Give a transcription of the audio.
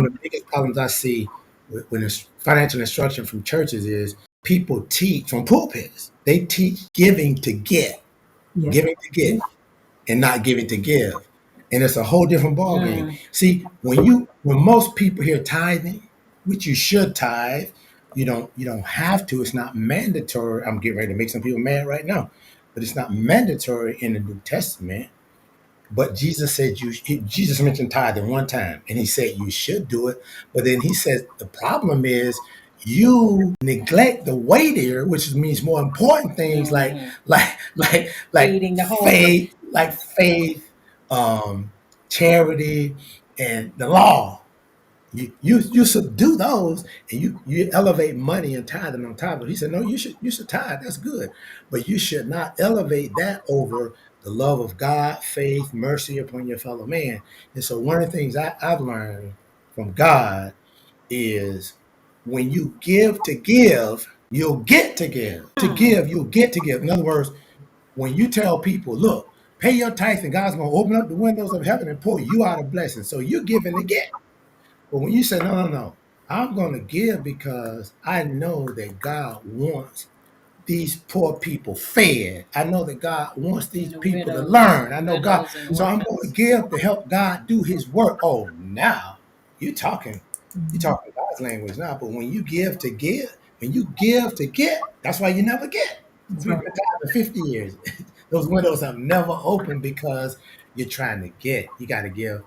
of the biggest problems I see when it's financial instruction from churches is people teach from pulpits. They teach Yeah. giving to get, and not giving to give. And it's a whole different ballgame. See, when most people hear tithing, which you should tithe, you don't have to. It's not mandatory. I'm getting ready to make some people mad right now, but it's not mandatory in the New Testament. But Jesus said Jesus mentioned tithing one time, and he said you should do it. But then he said the problem is you neglect the weightier, which means more important things like Feeding the hungry. faith, charity, and the law. You subdue those, and you elevate money and tithing on top of it. He said, no, you should tithe. That's good, but you should not elevate that over the love of God, faith, mercy upon your fellow man. And so one of the things I've learned from God is when you give, you'll get to give. To give, you'll get to give. In other words, when you tell people, look, pay your tithe, and God's going to open up the windows of heaven and pour you out a blessing. So you're giving to get. But when you say, no, no, no, I'm going to give because I know that God wants these poor people fed. I know that God wants these The people to widows, learn. I know God. widows and So I'm going to orphans. give to help God do his work. Oh, now you're talking. You're Mhm. talking God's language now. But when you give to give, when you give to get, that's why you never get. That's We've right. been tired for 50 years. Those windows have never opened because you're trying to get. You got to give